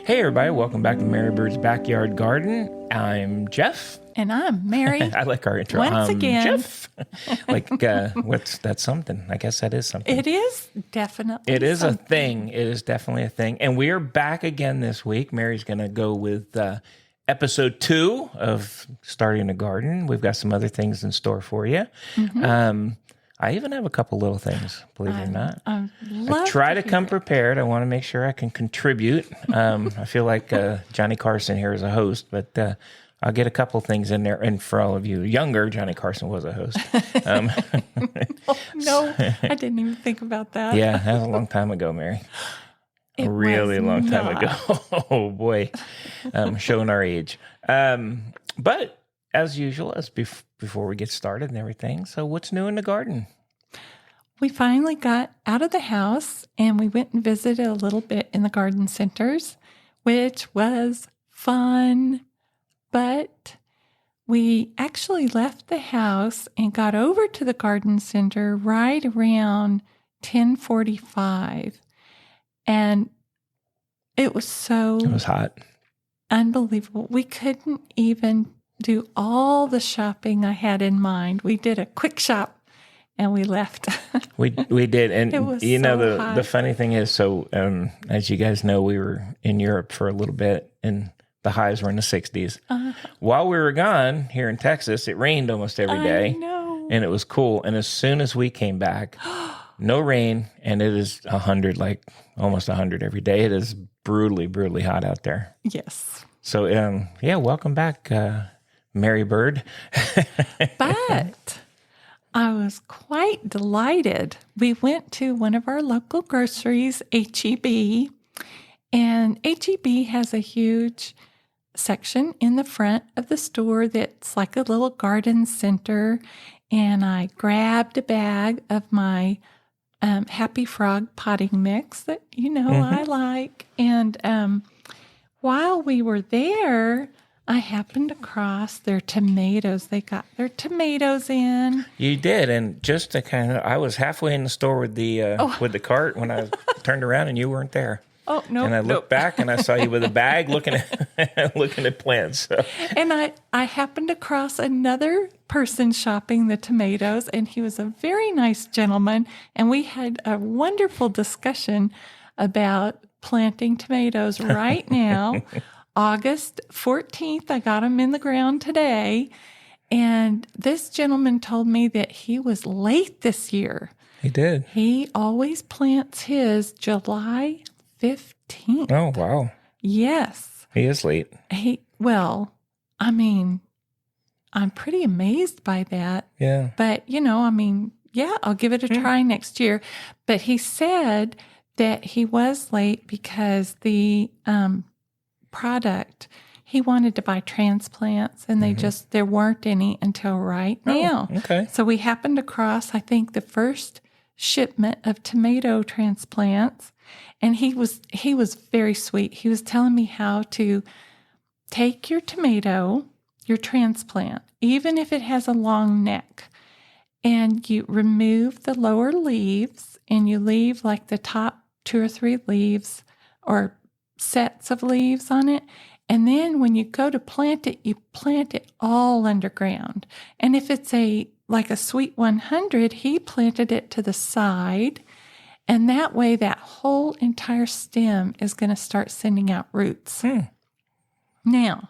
Hey, everybody, welcome back to Mary Bird's Backyard Garden. I'm Jeff. And I'm Mary. I like our intro. Once again. Jeff. That's something. I guess that is something. It is definitely It is something. a thing. It is definitely a thing. And we are back again this week. Mary's going to go with episode 2 of Starting a Garden. We've got some other things in store for you. Mm-hmm. I even have a couple little things, believe it or not. I try to come prepared. I want to make sure I can contribute. I feel like Johnny Carson here is a host, but I'll get a couple things in there. And for all of you younger, Johnny Carson was a host. No, I didn't even think about that. Yeah, that was a long time ago, Mary. It A really was long time not. ago. Oh, boy. Showing our age. But as usual, before we get started and everything, so what's new in the garden? We finally got out of the house and we went and visited a little bit in the garden centers, which was fun. But we actually left the house and got over to the garden center right around 10:45. And it was It was hot. unbelievable. We couldn't even do all the shopping I had in mind. We did a quick shop and we left. We did, and It was you know so the hot. funny thing is, so as you guys know, we were in Europe for a little bit, and the highs were in the 60s. While we were gone here in Texas, it rained almost every day, I know. and it was cool. And as soon as we came back, no rain, and it is 100, like almost 100 every day. It is brutally, brutally hot out there. Yes. So yeah, welcome back, Mary Bird. But I was quite delighted. We went to one of our local groceries, H-E-B, and H-E-B has a huge section in the front of the store that's like a little garden center. And I grabbed a bag of my Happy Frog potting mix that I like. And while we were there, I happened across their tomatoes. They got their tomatoes in. You did, and just to I was halfway in the store with the cart when I turned around and you weren't there. Oh, no. And I looked back and I saw you with a bag looking at plants. So. And I happened across another person shopping the tomatoes, and he was a very nice gentleman. And we had a wonderful discussion about planting tomatoes right now. August 14th, I got them in the ground today. And this gentleman told me that he was late this year. He did. He always plants his July 15th. Oh, wow. Yes. He is late. I'm pretty amazed by that. Yeah. But, I'll give it a try next year. But he said that he was late because the product, he wanted to buy transplants and there weren't any until right now. Okay. So we happened across, I think, the first shipment of tomato transplants. And he was very sweet. He was telling me how to take your tomato, your transplant, even if it has a long neck, and you remove the lower leaves and you leave like the top 2 or 3 leaves or sets of leaves on it. And then when you go to plant it, you plant it all underground. And if it's like a Sweet 100, he planted it to the side. And that way, that whole entire stem is going to start sending out roots. Now,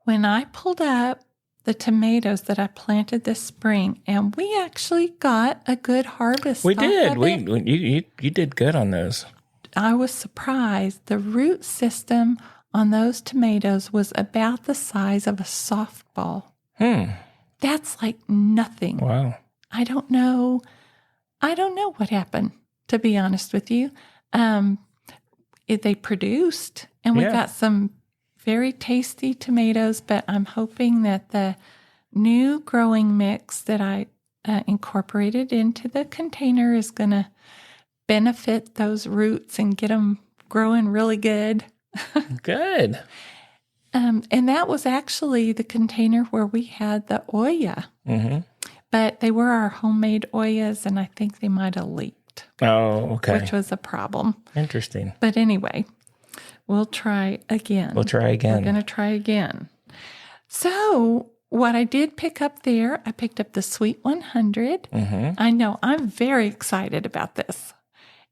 when I pulled up the tomatoes that I planted this spring, and we actually got a good harvest. We did. Of it, You did good on those. I was surprised. The root system on those tomatoes was about the size of a softball. That's like nothing. Wow. I don't know what happened, to be honest with you. They produced, and we got some very tasty tomatoes, but I'm hoping that the new growing mix that I incorporated into the container is going to benefit those roots and get them growing really good. Good. And that was actually the container where we had the Oya. Mm-hmm. But they were our homemade Oyas, and I think they might have leaked. Oh, okay. Which was a problem. Interesting. But anyway, we'll try again. We'll try again. We're going to try again. So what I did pick up there, I picked up the Sweet 100. I know I'm very excited about this.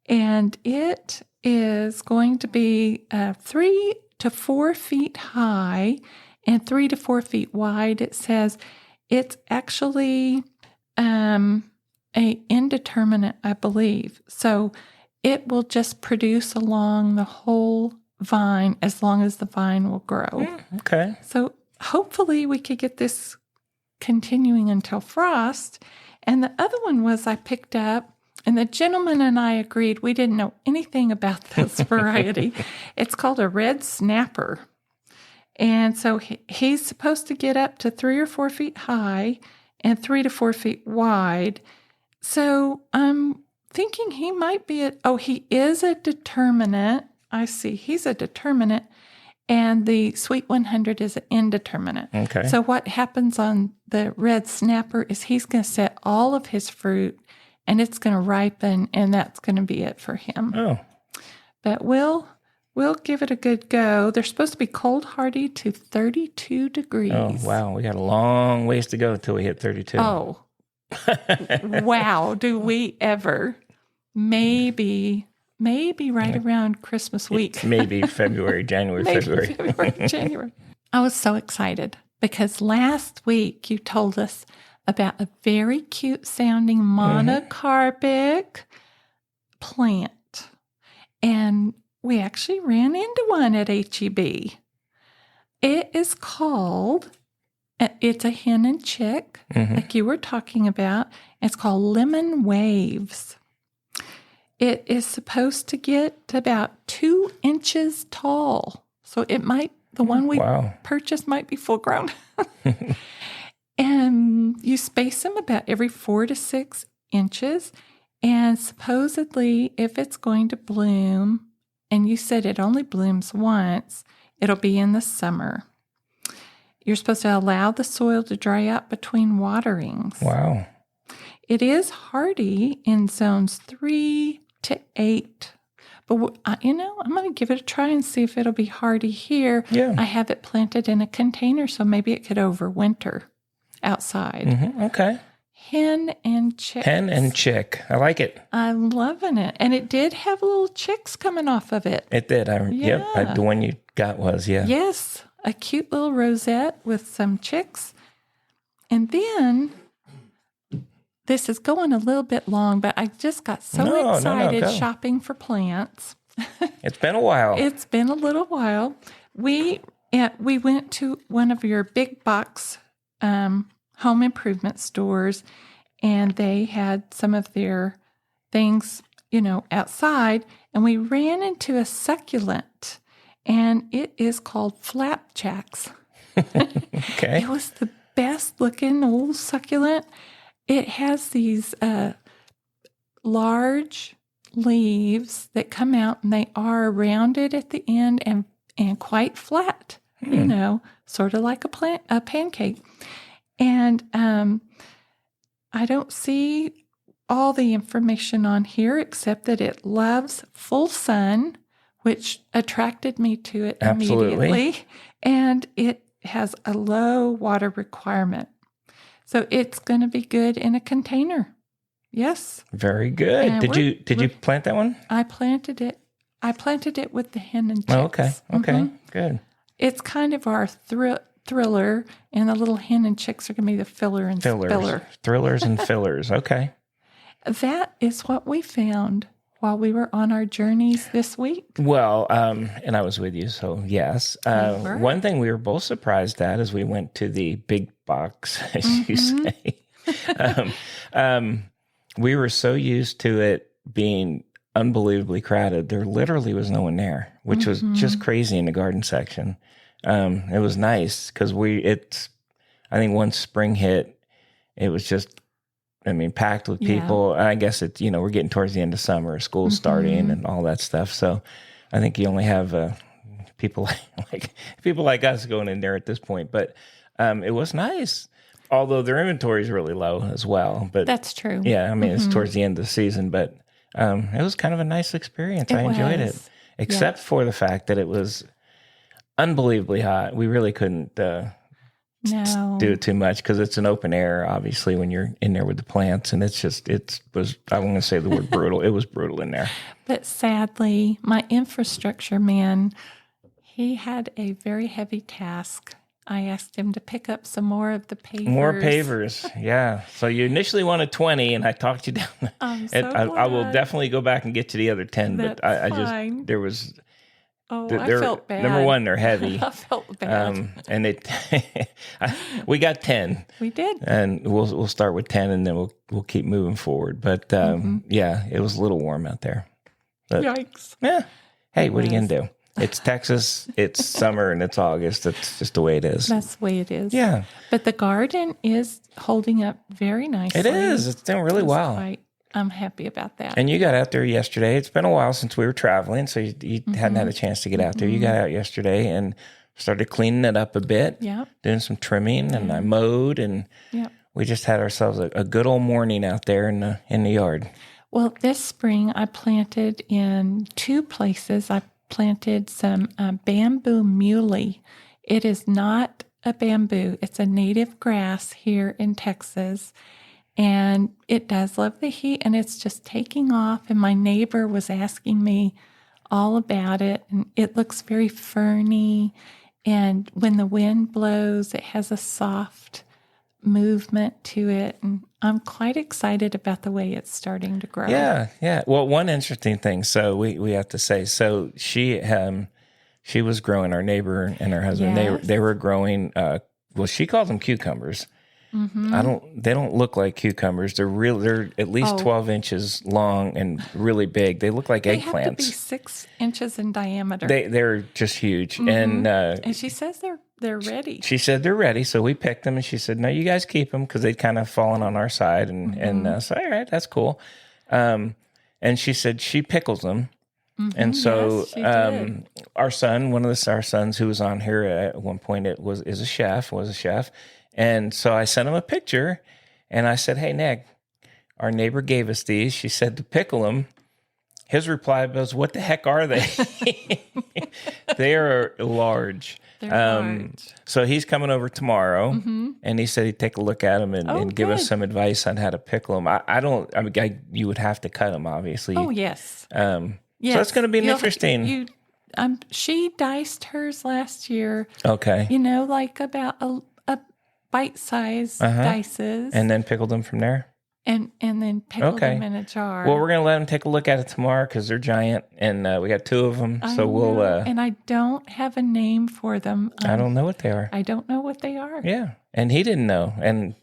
And it is going to be 3 to 4 feet high and 3 to 4 feet wide. It says it's actually a indeterminate, I believe. So it will just produce along the whole vine as long as the vine will grow. Okay. So hopefully we could get this continuing until frost. And the other one was I picked up, and the gentleman and I agreed we didn't know anything about this variety. It's called a red snapper. And so he's supposed to get up to 3 or 4 feet high and 3 to 4 feet wide. So I'm thinking he might be he is a determinate. I see. He's a determinate. And the Sweet 100 is an indeterminate. Okay. So what happens on the red snapper is he's going to set all of his fruit, and it's going to ripen, and that's going to be it for him. Oh. But we'll give it a good go. They're supposed to be cold hardy to 32 degrees. Oh, wow. We got a long ways to go until we hit 32. Oh, wow. Do we ever? Maybe right around Christmas week. Maybe February, January, January. I was so excited because last week you told us about a very cute sounding monocarpic plant. And we actually ran into one at HEB. It is called, it's a hen and chick, like you were talking about. It's called Lemon Waves. It is supposed to get about 2 inches tall. So it might, the one we purchased might be full grown. And you space them about every 4 to 6 inches. And supposedly, if it's going to bloom, and you said it only blooms once, it'll be in the summer. You're supposed to allow the soil to dry out between waterings. Wow. It is hardy in zones 3 to 8. But, I'm going to give it a try and see if it'll be hardy here. Yeah. I have it planted in a container, so maybe it could overwinter outside. Okay. Hen and chick. Hen and chick. I like it. I'm loving it. And it did have little chicks coming off of it. It did. Yep. The one you got was, yeah. Yes. A cute little rosette with some chicks. And then, this is going a little bit long, but I just got so excited shopping for plants. It's been a while. It's been a little while. We went to one of your big box home improvement stores, and they had some of their things, outside, and we ran into a succulent, and it is called flapjacks. Okay. It was the best looking old succulent. It has these large leaves that come out, and they are rounded at the end and quite flat, sort of like a pancake. And I don't see all the information on here except that it loves full sun, which attracted me to it immediately. And it has a low water requirement. So it's going to be good in a container. Yes. Very good. And Did you plant that one? I planted it. I planted it with the hen and chicks. Oh, okay. Okay. Good. It's kind of our thriller, and the little hen and chicks are going to be the filler and spiller. Thrillers and fillers. Okay. That is what we found while we were on our journeys this week. Well, and I was with you, so yes. One thing we were both surprised at as we went to the big box, as you say. We were so used to it being unbelievably crowded. There literally was no one there, which was just crazy in the garden section. It was nice because I think once spring hit, it was just, packed with people. I guess we're getting towards the end of summer, school's starting and all that stuff. So I think you only have people like us going in there at this point. But it was nice, although their inventory is really low as well. But that's true. Yeah, it's towards the end of the season, but it was kind of a nice experience. I enjoyed it. except for the fact that it was unbelievably hot. We really couldn't No. do it too much because it's an open air, obviously, when you're in there with the plants. And I'm going to say the word brutal. It was brutal in there. But sadly, my infrastructure man, he had a very heavy task. I asked him to pick up some more of the pavers. More pavers, yeah. So you initially wanted 20, and I talked you down. I'm so I will glad. definitely go back and get you the other 10, but I fine. just, there was, Oh, I they're, felt bad. number one, they're heavy. I felt bad. And we got 10. We did. And we'll start with 10, and then we'll keep moving forward. But yeah, it was a little warm out there. But, Yikes. yeah. Hey, what are you going to do? It's Texas, it's summer, and it's August. That's just the way it is. That's the way it is. Yeah. But the garden is holding up very nicely. It is. It's doing really well. I'm happy about that. And you got out there yesterday. It's been a while since we were traveling, so you hadn't had a chance to get out there. You got out yesterday and started cleaning it up a bit, Yep. doing some trimming, and I mowed, and Yep. we just had ourselves a good old morning out there in the yard. Well, this spring I planted in 2 places. I planted some bamboo muley. It is not a bamboo. It's a native grass here in Texas. And it does love the heat, and it's just taking off. And my neighbor was asking me all about it. And it looks very ferny. And when the wind blows, it has a soft movement to it. And I'm quite excited about the way it's starting to grow. Yeah, yeah. Well, one interesting thing. So we have to say. So she was growing. Our neighbor and her husband. Yes. They were growing. Well, she calls them cucumbers. Mm-hmm. They don't look like cucumbers. They're at least 12 inches long and really big. They look like They eggplants. have to be 6 inches in diameter. They're just huge. And she says they're ready. she said they're ready. So we picked them, and she said, no, you guys keep them, because they'd kind of fallen on our side. And so, all right, that's cool. And she said she pickles them. And so Yes, she did. our son, one of our sons who was on here at one point, was a chef. And so I sent him a picture, and I said, hey, Nick, our neighbor gave us these. She said to pickle them. His reply was, what the heck are they? They are large. They're large. So he's coming over tomorrow, and he said he'd take a look at them and give us good. some advice on how to pickle them. You would have to cut them, obviously. Oh, yes. Yes. Yes. So that's going to be interesting. She diced hers last year, Okay. like about a bite-sized dices, And then pickled them from there? and then pickled them in a jar. Well, we're going to let them take a look at it tomorrow, because they're giant, and we got 2 of them. I So we'll. know, and I don't have a name for them. I don't know what they are. I don't know what they are. Yeah, and he didn't know, and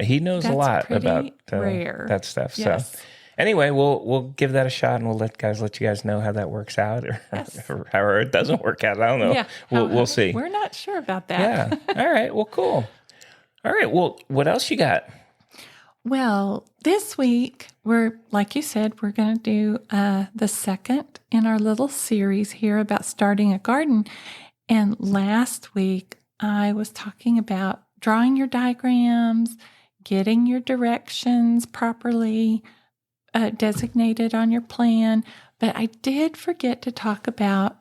he knows a That's lot pretty about rare. that stuff. Yes. So anyway, we'll give that a shot, and we'll let you guys know how that works out, or, or however it doesn't work out. I don't know. Yeah. We'll see. We're not sure about that. Yeah. All right. Well, cool. All right. Well, what else you got? Well, this week, like you said, we're going to do the second in our little series here about starting a garden. And last week, I was talking about drawing your diagrams, getting your directions properly designated on your plan. But I did forget to talk about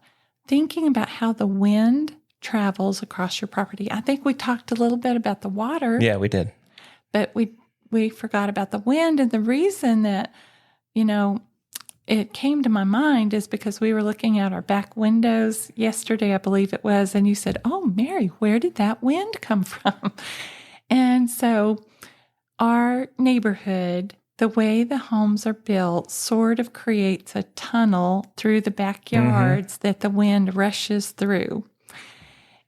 thinking about how the wind travels across your property. I think we talked a little bit about the water. Yeah, we did. But we forgot about the wind. And the reason that, it came to my mind is because we were looking out our back windows yesterday, I believe it was, and you said, oh, Mary, where did that wind come from? And so our neighborhood, the way the homes are built, sort of creates a tunnel through the backyards that the wind rushes through.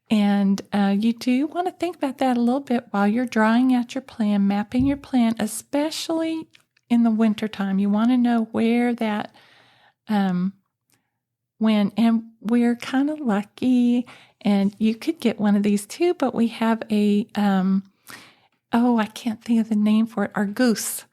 And you do want to think about that a little bit while you're drawing out your plan, mapping your plan, especially in the wintertime. You want to know where that when, and we're kind of lucky, and you could get one of these too, but we have a, I can't think of the name for it, our goose.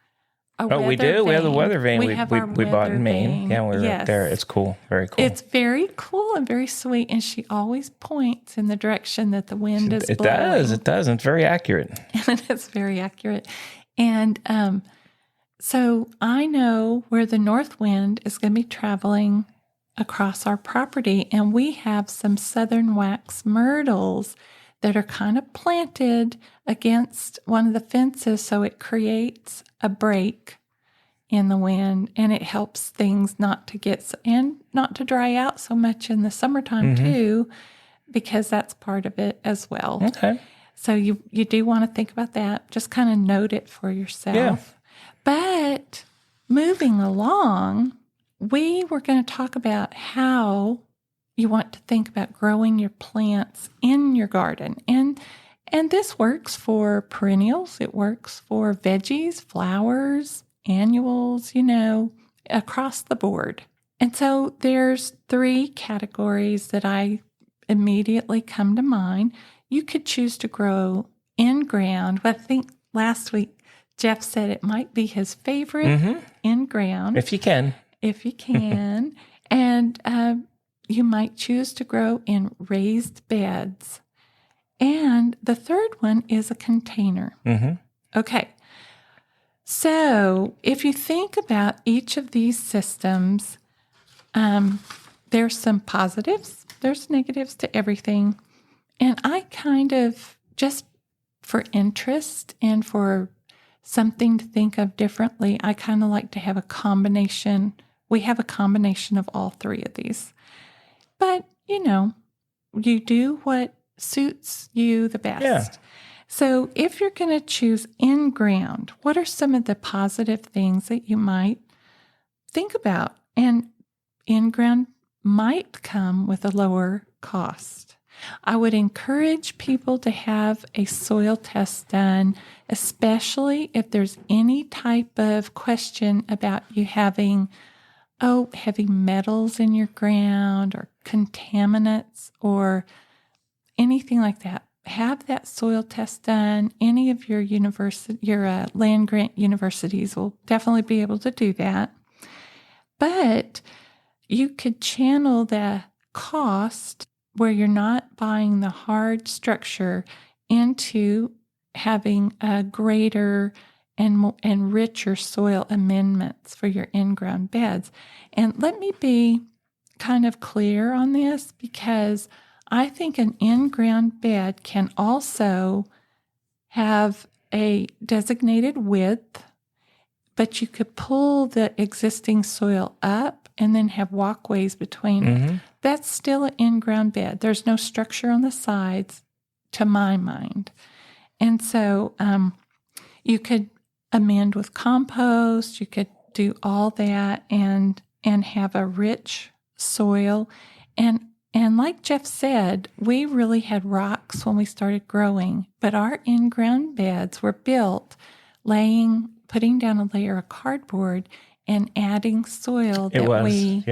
We do. We have the weather vane we have our bought weather in Maine. vane. Yeah, we were up Yes. there. It's cool. Very cool. It's very cool and very sweet, and she always points in the direction that the wind is It blowing. does. It does. And it's very accurate. And it's very accurate. And so I know where the north wind is going to be traveling across our property, and we have some southern wax myrtles that are kind of planted against one of the fences, so it creates a break in the wind, and it helps things not to get and not to dry out so much in the summertime too, because that's part of it as well. Okay. So you do want to think about that. Just kind of note it for yourself. Yeah. But moving along, we were going to talk about how you want to think about growing your plants in your garden. And this works for perennials. It works for veggies, flowers, annuals, across the board. And so there's 3 categories that I immediately come to mind. You could choose to grow in ground. But I think last week Jeff said it might be his favorite in ground. If you can. If you can. And you might choose to grow in raised beds. And the third one is a container. Okay. So if you think about each of these systems, there's some positives, there's negatives to everything. And I kind of, just for interest and for something to think of differently, I kind of like to have a combination. We have a combination of all 3 of these. But, you do what suits you the best. Yeah. So if you're going to choose in ground, what are some of the positive things that you might think about? And in ground might come with a lower cost. I would encourage people to have a soil test done, especially if there's any type of question about you having, heavy metals in your ground or contaminants or anything like that. Have that soil test done. Any of your land grant universities will definitely be able to do that. But you could channel the cost where you're not buying the hard structure into having a greater and richer soil amendments for your in-ground beds. And let me be kind of clear on this, because I think an in-ground bed can also have a designated width, but you could pull the existing soil up and then have walkways between it. That's still an in-ground bed. There's no structure on the sides, to my mind. And so you could amend with compost. You could do all that and have a rich soil. And like Jeff said, we really had rocks when we started growing, but our in-ground beds were built putting down a layer of cardboard and adding soil that we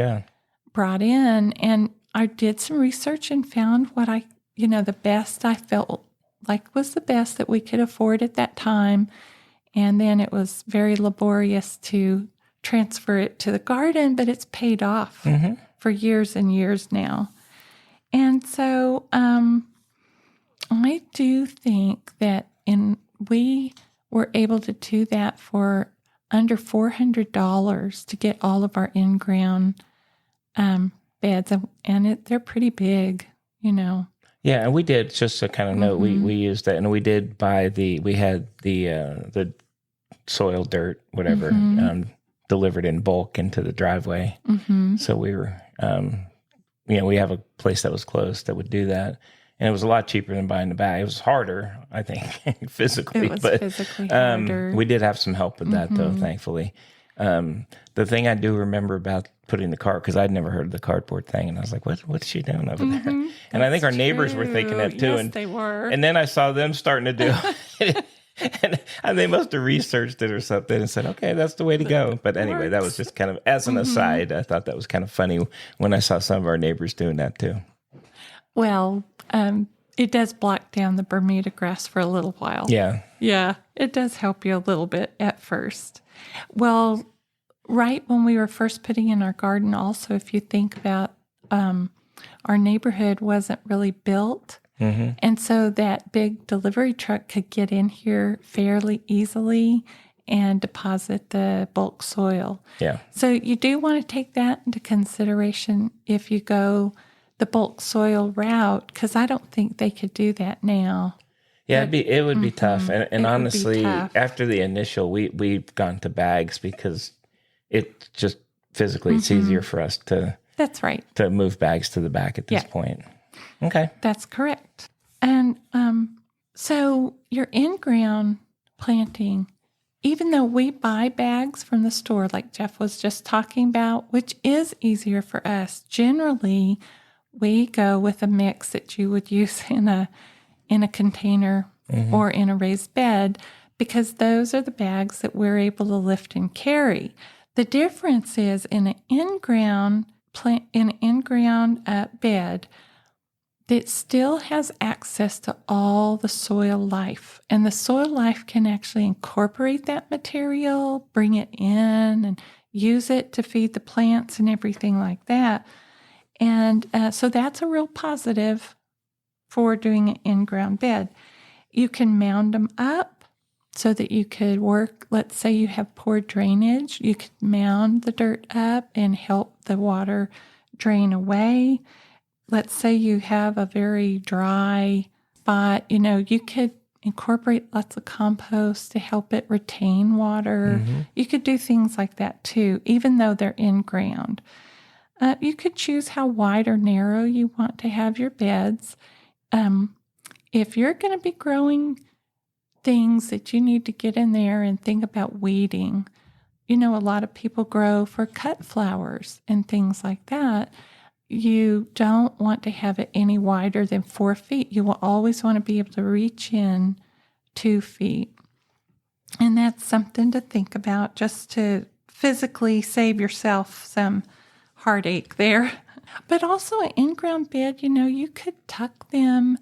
brought in. And I did some research and found what the best I felt like was the best that we could afford at that time. And then it was very laborious to transfer it to the garden, but it's paid off for years and years now. And so I do think that we were able to do that for under $400 to get all of our in-ground beds, and they're pretty big, Yeah, and we did, just to kind of note, we used that, and we did buy we had the soil dirt, whatever, delivered in bulk into the driveway. So we were, we have a place that was close that would do that. And it was a lot cheaper than buying the bag. It was harder, I think, physically. It was physically harder. We did have some help with that, though, thankfully. The thing I do remember about putting the because I'd never heard of the cardboard thing, and I was like, what's she doing over there? And I think our neighbors were thinking that, too. Yes, they were. And then I saw them starting to do it. And they must have researched it or something and said, okay, that's the way to go. But anyway, that was just kind of, as an aside, I thought that was kind of funny when I saw some of our neighbors doing that, too. Well, it does block down the Bermuda grass for a little while. Yeah. Yeah, it does help you a little bit at first. Well, right when we were first putting in our garden, also, if you think about our neighborhood wasn't really built. And so that big delivery truck could get in here fairly easily. and deposit the bulk soil. Yeah. So you do want to take that into consideration if you go the bulk soil route, because I don't think they could do that now. Yeah, it would be tough. And It would be honestly, tough. after the initial, we've gone to bags because it just physically it's easier for us That's right. to move bags to the back at this point. Okay. That's correct. And so your in-ground planting, even though we buy bags from the store, like Jeff was just talking about, which is easier for us, generally we go with a mix that you would use in a container or in a raised bed, because those are the bags that we're able to lift and carry. The difference is in an in-ground bed, it still has access to all the soil life. And the soil life can actually incorporate that material, bring it in, and use it to feed the plants and everything like that. And so that's a real positive for doing an in-ground bed. You can mound them up so that you could work, let's say you have poor drainage, you could mound the dirt up and help the water drain away. Let's say you have a very dry spot, you could incorporate lots of compost to help it retain water. You could do things like that too, even though they're in ground. You could choose how wide or narrow you want to have your beds. If you're going to be growing things that you need to get in there and think about weeding, a lot of people grow for cut flowers and things like that. You don't want to have it any wider than 4 feet. You will always want to be able to reach in 2 feet. And that's something to think about, just to physically save yourself some heartache there. But also an in-ground bed, you could tuck them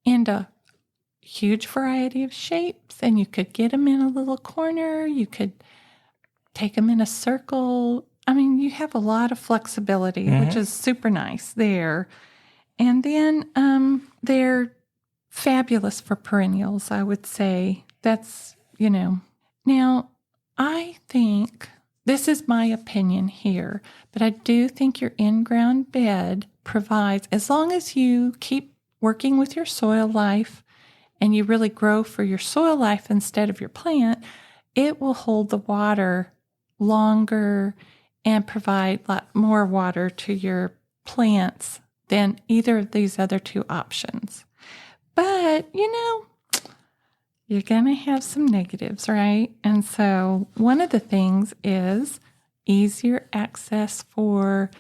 into huge variety of shapes, and you could get them in a little corner. You could take them in a circle. I mean, you have a lot of flexibility, which is super nice there. And then they're fabulous for perennials, I would say. That's, Now, I think, this is my opinion here, but I do think your in-ground bed provides, as long as you keep working with your soil life and you really grow for your soil life instead of your plant, it will hold the water longer and provide a lot more water to your plants than either of these other two options. But, you're going to have some negatives, right? And so one of the things is easier access for,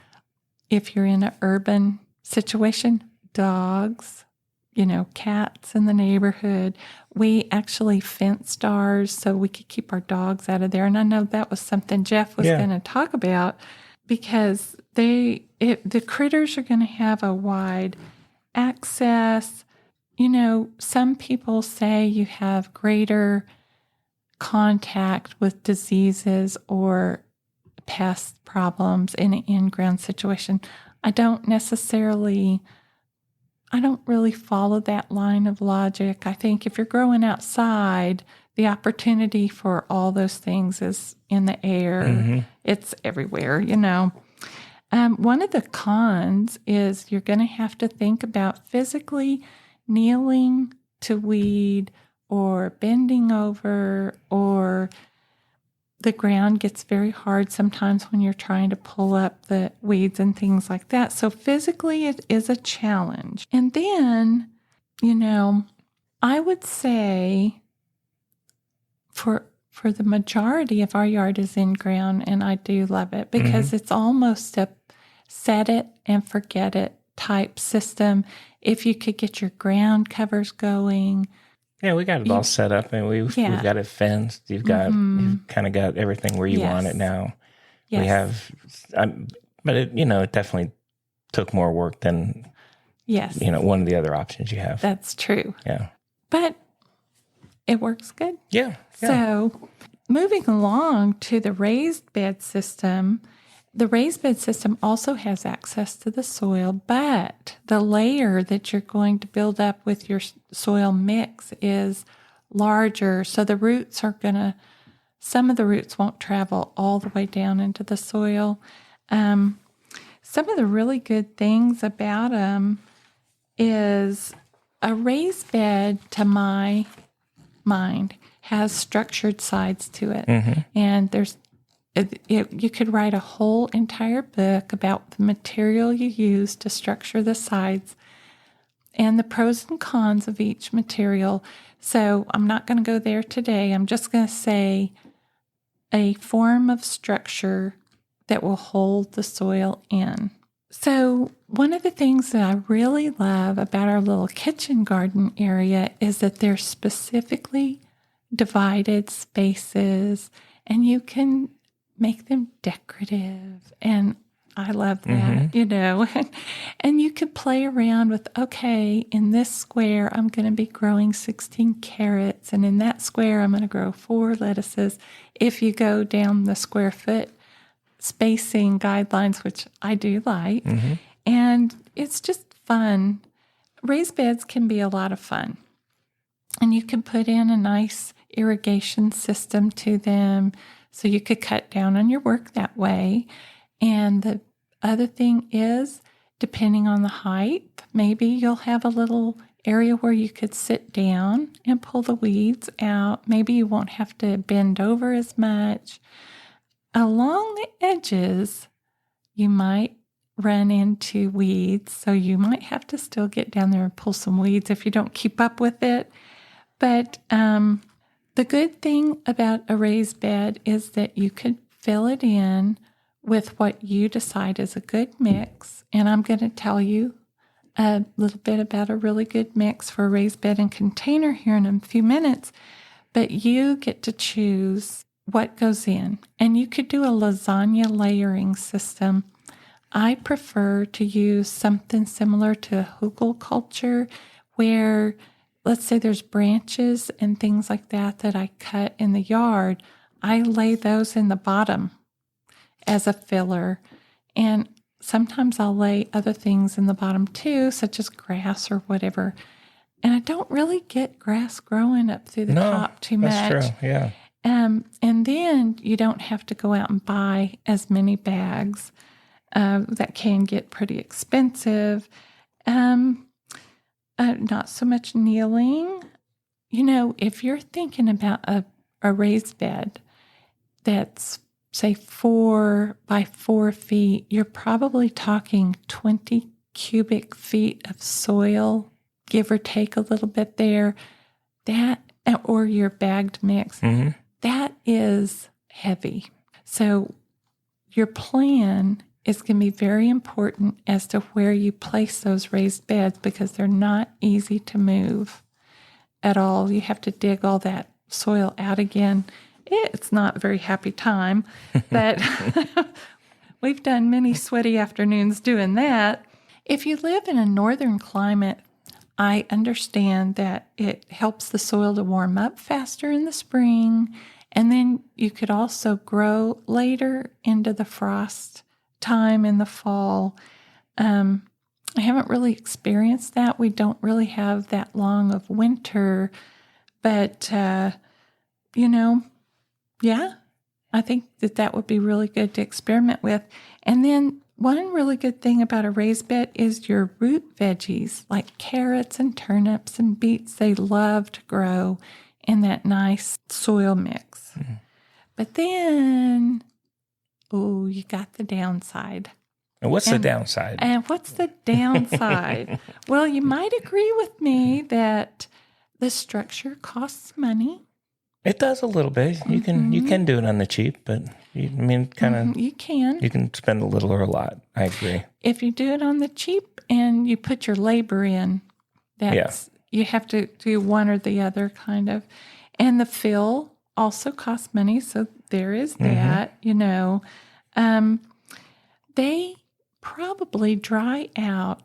if you're in an urban situation, dogs, cats in the neighborhood. We actually fenced ours so we could keep our dogs out of there. And I know that was something Jeff was going to talk about, because the critters are going to have a wide access. Some people say you have greater contact with diseases or pest problems in an in-ground situation. I don't really follow that line of logic. I think if you're growing outside, the opportunity for all those things is in the air. It's everywhere, One of the cons is you're going to have to think about physically kneeling to weed or bending over, or the ground gets very hard sometimes when you're trying to pull up the weeds and things like that. So physically it is a challenge. And then, I would say for the majority of our yard is in ground, and I do love it because it's almost a set it and forget it type system. If you could get your ground covers going. Yeah, we got it all set up, and we've got it fenced. You've kind of got everything where you want it now. Yes. We have, but it definitely took more work than one of the other options you have. That's true. Yeah, but it works good. Yeah. So moving along to the raised bed system. The raised bed system also has access to the soil, but the layer that you're going to build up with your soil mix is larger. So the roots are going to some of the roots won't travel all the way down into the soil. Some of the really good things about them is a raised bed, to my mind, has structured sides to it. And you could write a whole entire book about the material you use to structure the sides and the pros and cons of each material. So I'm not going to go there today. I'm just going to say a form of structure that will hold the soil in. So one of the things that I really love about our little kitchen garden area is that there's specifically divided spaces, and you can make them decorative. And I love that, and you could play around with, okay, in this square, I'm going to be growing 16 carrots. And in that square, I'm going to grow 4 lettuces. If you go down the square foot spacing guidelines, which I do like, and it's just fun. Raised beds can be a lot of fun. And you can put in a nice irrigation system to them, so you could cut down on your work that way. And the other thing is, depending on the height, maybe you'll have a little area where you could sit down and pull the weeds out. Maybe you won't have to bend over as much. Along the edges, you might run into weeds, so you might have to still get down there and pull some weeds if you don't keep up with it. But the good thing about a raised bed is that you could fill it in with what you decide is a good mix. And I'm going to tell you a little bit about a really good mix for a raised bed and container here in a few minutes. But you get to choose what goes in. And you could do a lasagna layering system. I prefer to use something similar to hugelkultur, where, let's say there's branches and things like that I cut in the yard. I lay those in the bottom as a filler. And sometimes I'll lay other things in the bottom too, such as grass or whatever. And I don't really get grass growing up through the top too much. That's true, yeah. And then you don't have to go out and buy as many bags. That can get pretty expensive. Not so much kneeling. If you're thinking about a raised bed that's, say, 4 by 4 feet, you're probably talking 20 cubic feet of soil, give or take a little bit there. That, or your bagged mix, that is heavy. So your plan is going to be very important as to where you place those raised beds, because they're not easy to move at all. You have to dig all that soil out again. It's not a very happy time, but we've done many sweaty afternoons doing that. If you live in a northern climate, I understand that it helps the soil to warm up faster in the spring, and then you could also grow later into the frost time in the fall. I haven't really experienced that. We don't really have that long of winter, but, yeah, I think that would be really good to experiment with. And then one really good thing about a raised bed is your root veggies, like carrots and turnips and beets. They love to grow in that nice soil mix. But then, you got the downside. And what's the downside? And what's the downside? Well, you might agree with me that the structure costs money. It does a little bit. You can do it on the cheap, but you can spend a little or a lot. I agree. If you do it on the cheap and you put your labor in, you have to do one or the other kind of. And the fill also costs money, so there is that. They probably dry out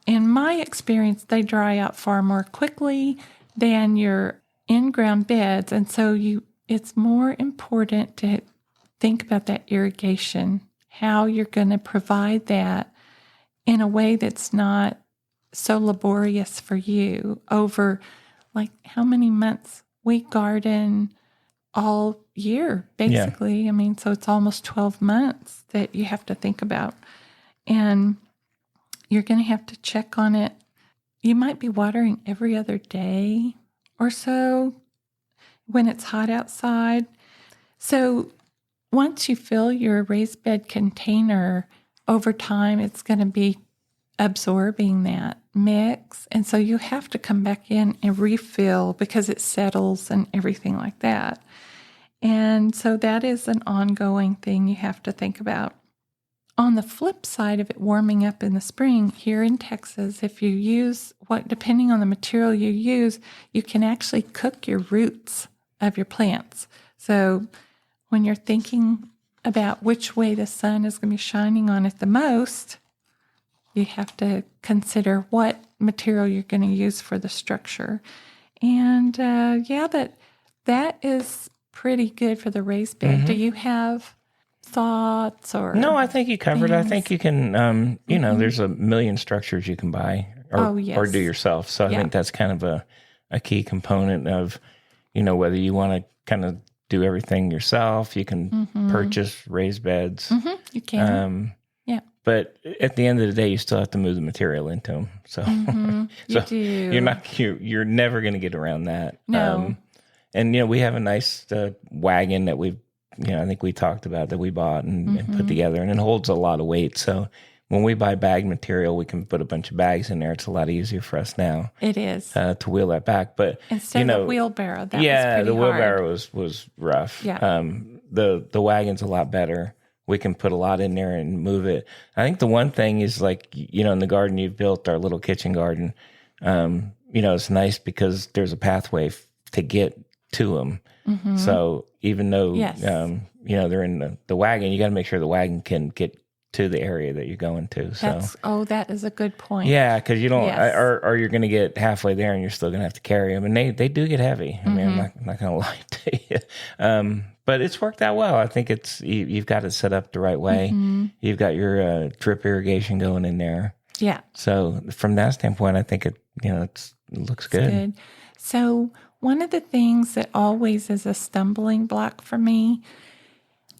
in my experience, they dry out far more quickly than your in-ground beds. And so it's more important to think about that irrigation, how you're going to provide that in a way that's not so laborious for you over, like, how many months we garden all year, basically. I mean, so it's almost 12 months that you have to think about. And you're going to have to check on it. You might be watering every other day or so when it's hot outside. So once you fill your raised bed container, over time, it's going to be absorbing that mix. And so you have to come back in and refill because it settles and everything like that. And so that is an ongoing thing you have to think about. On the flip side of it warming up in the spring, here in Texas, if you use depending on the material you use, you can actually cook your roots of your plants. So when you're thinking about which way the sun is going to be shining on it the most, you have to consider what material you're going to use for the structure. And that is pretty good for the raised bed. Mm-hmm. Do you have thoughts or? No, I think you covered it. I think you can, there's a million structures you can buy or do yourself. So I think that's kind of a key component of, whether you want to kind of do everything yourself. You can purchase raised beds. Mm-hmm. You can. But at the end of the day, you still have to move the material into them. So, you do. You're never going to get around that. No. And we have a nice wagon that we've, I think we talked about that we bought and put together, and it holds a lot of weight. So when we buy bag material, we can put a bunch of bags in there. It's a lot easier for us now. It is to wheel that back. But instead of the wheelbarrow, that was pretty the wheelbarrow hard. was rough. Yeah. The wagon's a lot better. We can put a lot in there and move it. I think the one thing is in the garden you've built, our little kitchen garden, it's nice because there's a pathway to get to them. Mm-hmm. So even though, they're in the wagon, you got to make sure the wagon can get to the area that you're going to. So that is a good point. Yeah, because you don't, or you're going to get halfway there and you're still going to have to carry them. And they do get heavy. I mean, I'm not going to lie to you. But it's worked out well. I think you've got it set up the right way. Mm-hmm. You've got your drip irrigation going in there. Yeah. So from that standpoint, I think it looks good. So one of the things that always is a stumbling block for me,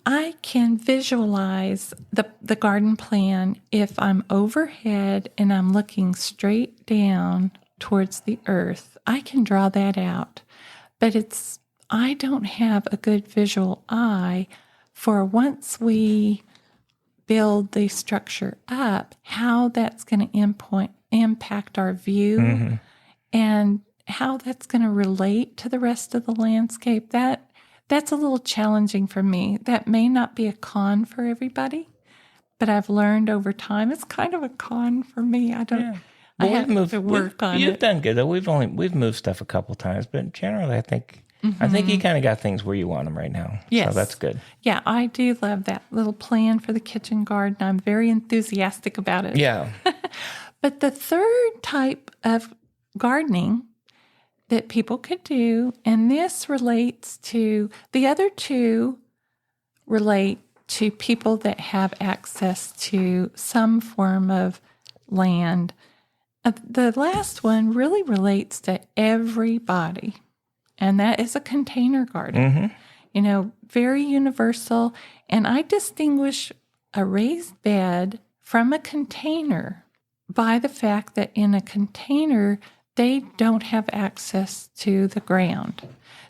I can visualize the garden plan if I'm overhead and I'm looking straight down towards the earth. I can draw that out, but I don't have a good visual eye for once we build the structure up, how that's going to impact our view and how that's going to relate to the rest of the landscape. That's a little challenging for me. That may not be a con for everybody, but I've learned over time it's kind of a con for me. I have to work on it. You've done good though. We've moved stuff a couple times, but generally I think you kind of got things where you want them right now. Yes. So that's good. Yeah, I do love that little plan for the kitchen garden. I'm very enthusiastic about it. Yeah. But the third type of gardening that people could do, and this relates to, the other two relate to people that have access to some form of land. The last one really relates to everybody. And that is a container garden, very universal. And I distinguish a raised bed from a container by the fact that in a container, they don't have access to the ground.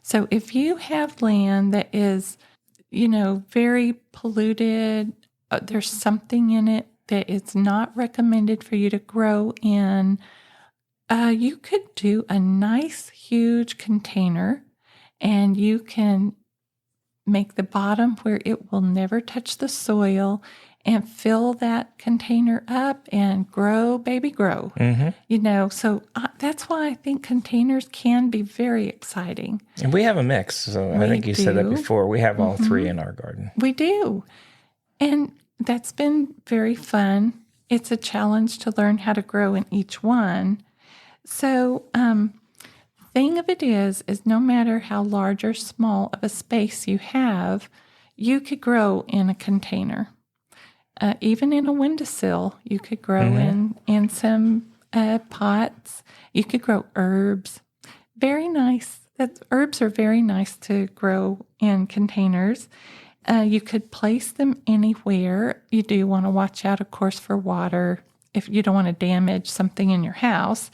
So if you have land that is, very polluted, there's something in it that it's not recommended for you to grow in, you could do a nice, huge container, and you can make the bottom where it will never touch the soil and fill that container up and grow, baby, grow. Mm-hmm. So that's why I think containers can be very exciting. And we have a mix. So I think you said that before. We have all three in our garden. We do. And that's been very fun. It's a challenge to learn how to grow in each one. So, thing of it is no matter how large or small of a space you have, you could grow in a container. Even in a windowsill, you could grow in some pots. You could grow herbs. Very nice. that herbs are very nice to grow in containers. You could place them anywhere. You do want to watch out, of course, for water if you don't want to damage something in your house.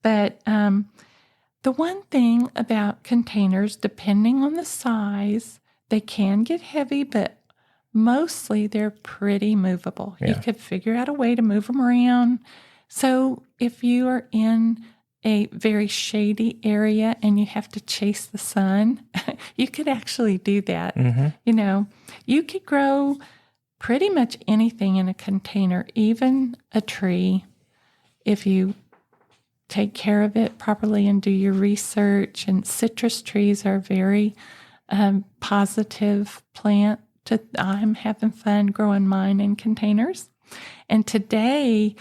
But the one thing about containers, depending on the size, they can get heavy, but mostly they're pretty movable. Yeah. You could figure out a way to move them around. So if you are in a very shady area and you have to chase the sun, you could actually do that. You know, you could grow pretty much anything in a container, even a tree, if you take care of it properly and do your research. And citrus trees are a very positive plant. I'm having fun growing mine in containers. And today,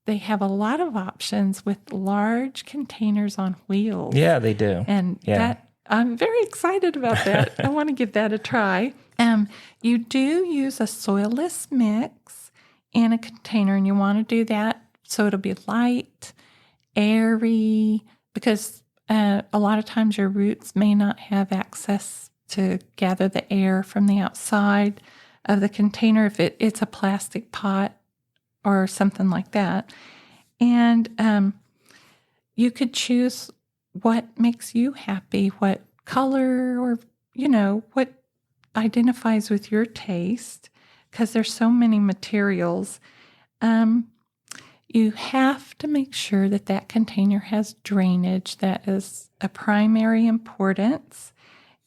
they have a lot of options with large containers on wheels. Yeah, they do. And that I'm very excited about that. I want to give that a try. You do use a soilless mix in a container, and you want to do that so it'll be light, airy, because a lot of times your roots may not have access to gather the air from the outside of the container if it's a plastic pot or something like that. And you could choose what makes you happy, what color, or, you know, what identifies with your taste, because there's so many materials. You have to make sure that that container has drainage. That is a primary importance.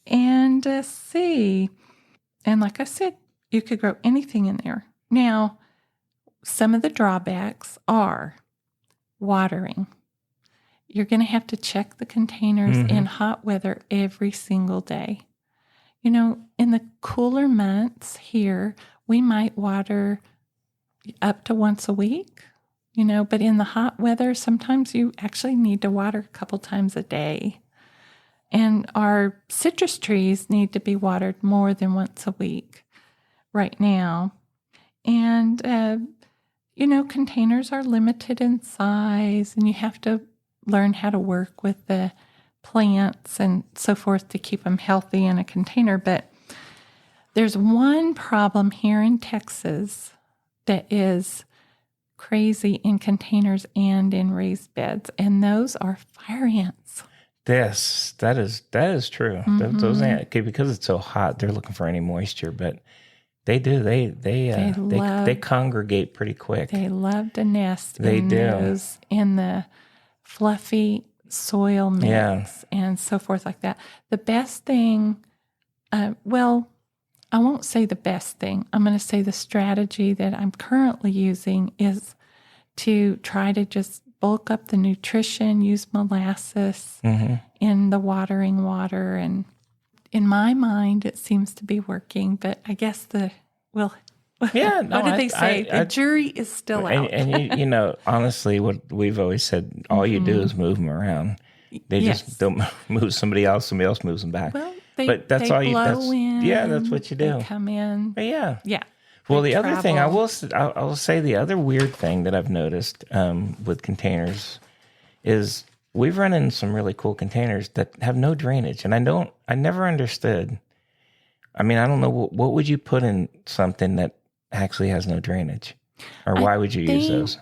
And see, and like I said, you could grow anything in there. Now, some of the drawbacks are watering. You're going to have to check the containers in hot weather every single day. You know, in the cooler months here, we might water up to once a week, you know, but in the hot weather, sometimes you actually need to water a couple times a day. And our citrus trees need to be watered more than once a week right now. And, you know, containers are limited in size, and you have to learn how to work with the plants and so forth to keep them healthy in a container. But there's one problem here in Texas that is crazy in containers and in raised beds, and those are fire ants. Yes, that is true. Those ants, because it's so hot, they're looking for any moisture, but they do. They congregate pretty quick. They love to nest in the fluffy soil mix and so forth like that. The best thing, well, I won't say the best thing. I'm going to say the strategy that I'm currently using is to try to just bulk up the nutrition, use molasses in the watering water. And in my mind, it seems to be working, but I guess what do they say? The jury is still out. And you know, honestly, what we've always said, all you do is move them around. They just don't move somebody else moves them back. Well, but that's they all you. Blow in, that's what you do. They come in. But yeah. They Well, the other thing I will say, the other weird thing that I've noticed with containers is we've run into some really cool containers that have no drainage, and I never understood. I mean, I don't know what would you put in something that actually has no drainage, or why would you use those?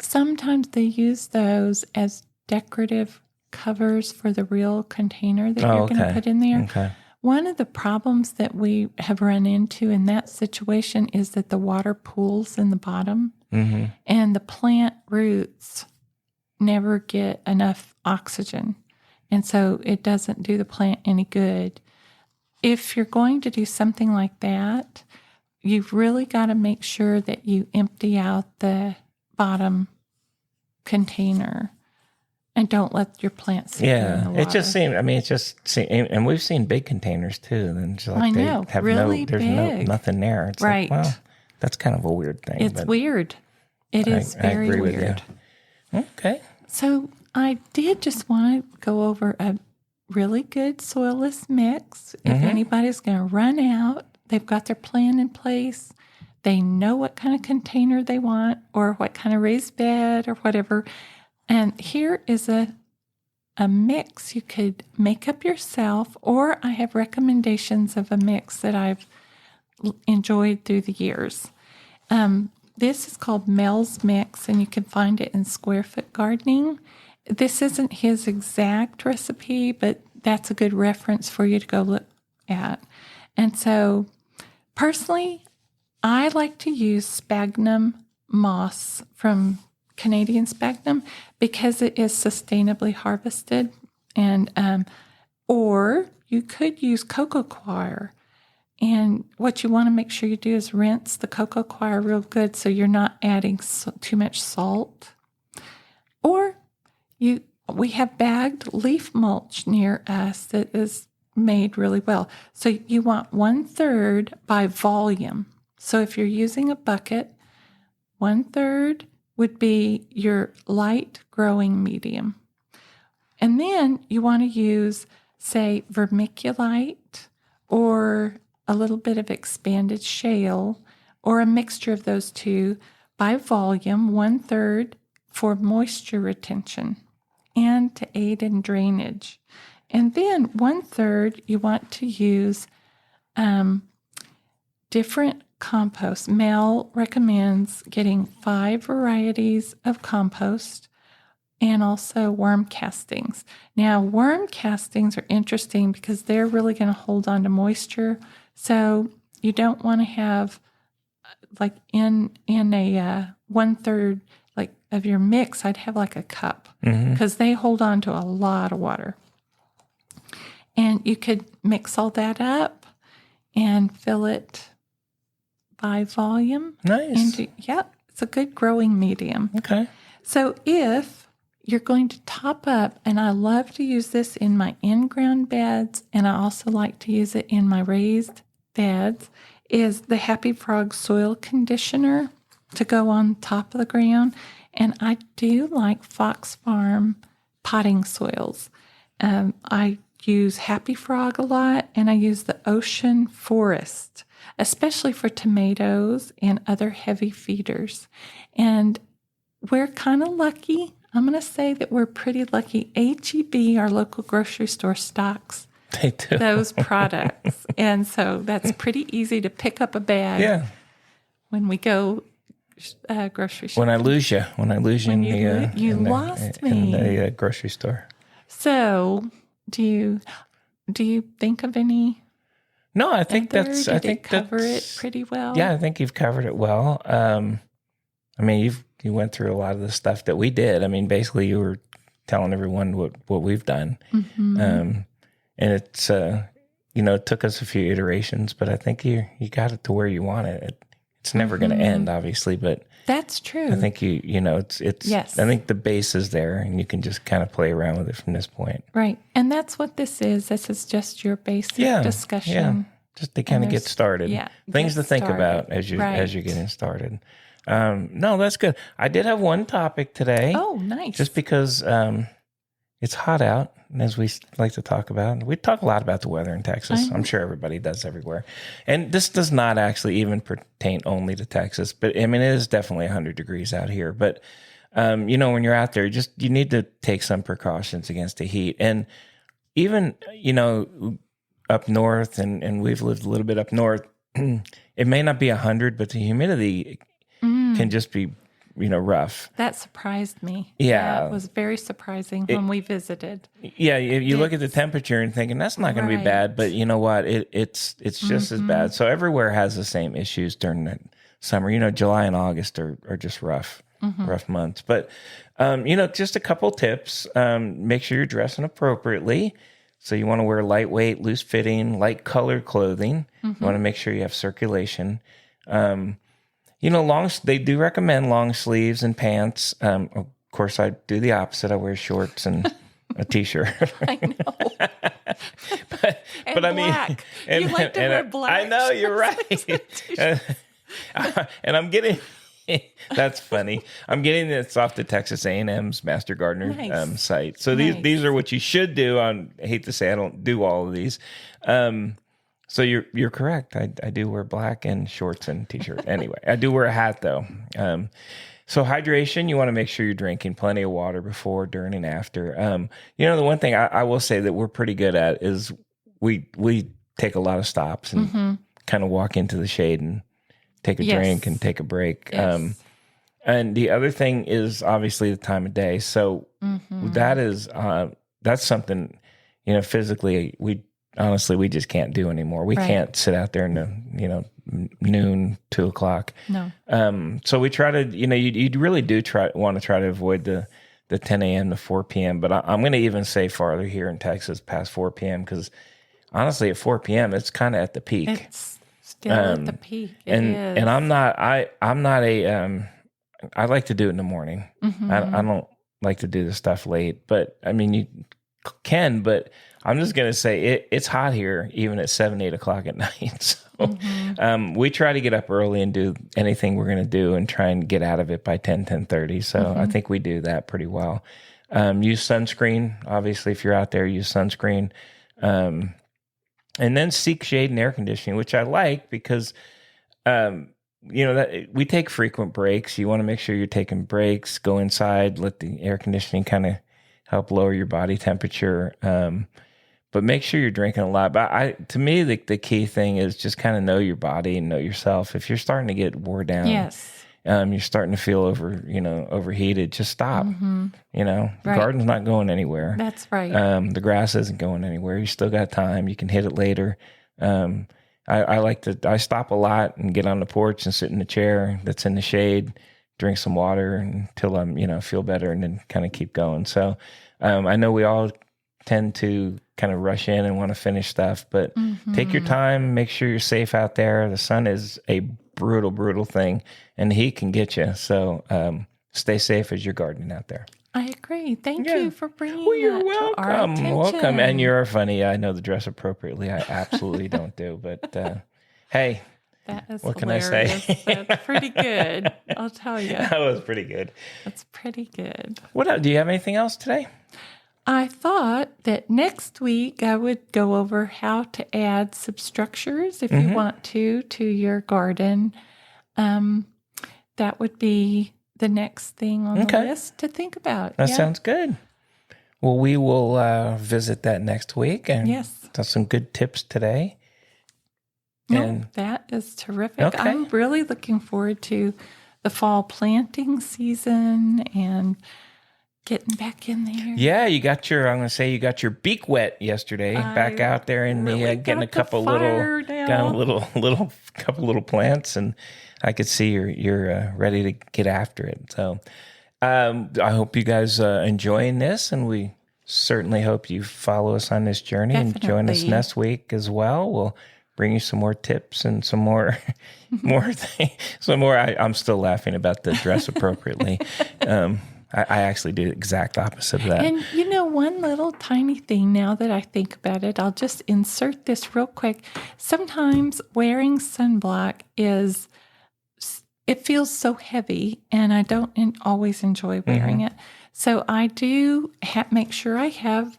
Sometimes they use those as decorative covers for the real container that you're going to put in there. Okay. One of the problems that we have run into in that situation is that the water pools in the bottom, and the plant roots never get enough oxygen, and so it doesn't do the plant any good. If you're going to do something like that, you've really got to make sure that you empty out the bottom container and don't let your plants sit in the water. It just seemed, and we've seen big containers too. And it's like I know, have really there's nothing there. It's right. like, well, that's kind of a weird thing. It's weird. It is very agree weird. With you. Okay. So I did just want to go over a really good soilless mix. If anybody's going to run out, they've got their plan in place. They know what kind of container they want or what kind of raised bed or whatever. And here is a a mix you could make up yourself, or I have recommendations of a mix that I've enjoyed through the years. This is called Mel's Mix, and you can find it in Square Foot Gardening. This isn't his exact recipe, but that's a good reference for you to go look at. And so, personally, I like to use sphagnum moss from Canadian Sphagnum because it is sustainably harvested. And or you could use cocoa coir. And what you want to make sure you do is rinse the cocoa coir real good so you're not adding too much salt. Or we have bagged leaf mulch near us that is made really well. So you want 1/3 by volume. So if you're using a bucket, 1/3 would be your light growing medium. And then you want to use, say, vermiculite or a little bit of expanded shale or a mixture of those two by volume, 1/3 for moisture retention and to aid in drainage. And then 1/3 you want to use different compost. Mel recommends getting 5 varieties of compost and also worm castings. Now, worm castings are interesting because they're really going to hold on to moisture. So you don't want to have like in a 1/3 like of your mix. I'd have like a cup because they hold on to a lot of water. And you could mix all that up and fill it by volume. Nice. It's a good growing medium. Okay. So if you're going to top up, and I love to use this in my in-ground beds, and I also like to use it in my raised beds, is the Happy Frog soil conditioner to go on top of the ground. And I do like Fox Farm potting soils. I use Happy Frog a lot, and I use the Ocean Forest, especially for tomatoes and other heavy feeders. And we're kind of lucky. I'm going to say that we're pretty lucky. H-E-B, our local grocery store, stocks They do. those products. And so that's pretty easy to pick up a bag when we go grocery shopping. When I lose you You lost me in the grocery store. So do you think of any? No, I think Did it cover it pretty well? Yeah, I think you've covered it well. I mean, you went through a lot of the stuff that we did. I mean, basically, you were telling everyone what we've done, and it's it took us a few iterations, but I think you got it to where you want it. It's never going to end, obviously, but that's true. I think it's yes. I think the base is there, and you can just kind of play around with it from this point. Right, and that's what this is. This is just your basic discussion. Yeah, just to kind of get started. Yeah, things to think about as you're getting started. No, that's good. I did have one topic today. Oh, nice. Just because it's hot out, and as we like to talk about, we talk a lot about the weather in Texas. I'm sure everybody does everywhere. And this does not actually even pertain only to Texas, but I mean, it is definitely 100 degrees out here. But, when you're out there, you need to take some precautions against the heat. And even, up north, and we've lived a little bit up north, it may not be 100, but the humidity can just be, rough. That surprised me. Yeah. It was very surprising when we visited. Yeah, you look at the temperature and thinking that's not going to be bad, but you know what? It's just as bad. So everywhere has the same issues during the summer. July and August are just rough months. But just a couple tips. Make sure you're dressing appropriately. So you want to wear lightweight, loose fitting, light colored clothing. You want to make sure you have circulation. They do recommend long sleeves and pants. Of course, I do the opposite. I wear shorts and a t-shirt. I know. but I mean, black. You like to wear black. I know, you're right. And I'm getting, that's funny. I'm getting this off the Texas A&M's Master Gardener site. So these are what you should do. I hate to say I don't do all of these. So you're correct. I do wear black and shorts and t-shirt. Anyway, I do wear a hat though. So hydration, you want to make sure you're drinking plenty of water before, during, and after. The one thing I will say that we're pretty good at is we take a lot of stops and kind of walk into the shade and take a drink and take a break. Yes. And the other thing is obviously the time of day. So that is that's something, physically we just can't do anymore. We can't sit out there in the, noon, 2:00. No. So we try to, you really do want to try to avoid the 10 a.m. to 4 p.m. But I'm going to even say farther here in Texas past 4 p.m. because honestly, at 4 p.m. it's kind of at the peak. It's still at the peak. It is. And I'm not a I like to do it in the morning. I don't like to do the stuff late, but I mean you can. But I'm just gonna say it's hot here even at 7, 8 o'clock at night. So we try to get up early and do anything we're gonna do and try and get out of it by 10:30. So I think we do that pretty well. Use sunscreen. Obviously, if you're out there, use sunscreen. And then seek shade and air conditioning, which I like because that we take frequent breaks. You want to make sure you're taking breaks, go inside, let the air conditioning kind of help lower your body temperature. But make sure you're drinking a lot. But to me, the key thing is just kind of know your body and know yourself. If you're starting to get wore down, you're starting to feel overheated, just stop. The garden's not going anywhere. That's right. The grass isn't going anywhere. You still got time. You can hit it later. I stop a lot and get on the porch and sit in the chair that's in the shade, drink some water until I'm, feel better and then kind of keep going. So, I know we all tend to kind of rush in and want to finish stuff, but take your time, make sure you're safe out there. The sun is a brutal, brutal thing and the heat can get you. So, stay safe as you're gardening out there. I agree. Thank you for bringing you're that welcome. to our attention. Welcome. And you're funny. I know the dress appropriately. I absolutely don't do, but hey, that is what hilarious. Can I say? That's pretty good. I'll tell you. That was pretty good. That's pretty good. What else? Do you have anything else today? I thought that next week I would go over how to add substructures if you want to your garden. That would be the next thing on the list to think about. That sounds good. Well, we will visit that next week and have some good tips today. No, that is terrific. Okay. I'm really looking forward to the fall planting season and getting back in there. Yeah, you got your beak wet yesterday. Back out there in the getting a couple little plants, and I could see you're ready to get after it. So I hope you guys enjoying this, and we certainly hope you follow us on this journey and join us next week as well. We'll bring you some more tips and some more things. I'm still laughing about the dress appropriately. I actually do the exact opposite of that. And one little tiny thing now that I think about it, I'll just insert this real quick. Sometimes wearing sunblock it feels so heavy and I don't always enjoy wearing it. So I do make sure I have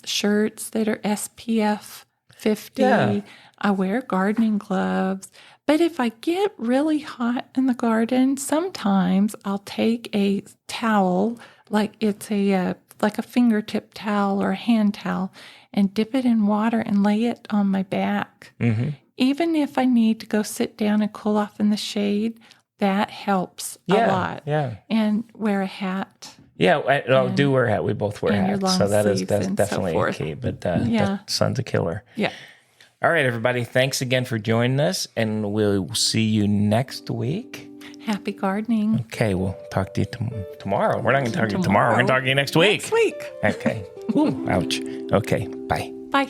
shirts that are SPF 50. Yeah. I wear gardening gloves. But if I get really hot in the garden, sometimes I'll take a towel, like it's like a fingertip towel or a hand towel, and dip it in water and lay it on my back. Even if I need to go sit down and cool off in the shade, that helps a lot. Yeah. And wear a hat. Yeah, I do wear a hat. We both wear hats. So that's definitely a key. But the sun's a killer. Yeah. All right, everybody. Thanks again for joining us, and we'll see you next week. Happy gardening. Okay, we'll talk to you tomorrow. We're not going to talk to you tomorrow. We're going to talk to you next week. Next week. Okay. Ooh, ouch. Okay, bye. Bye.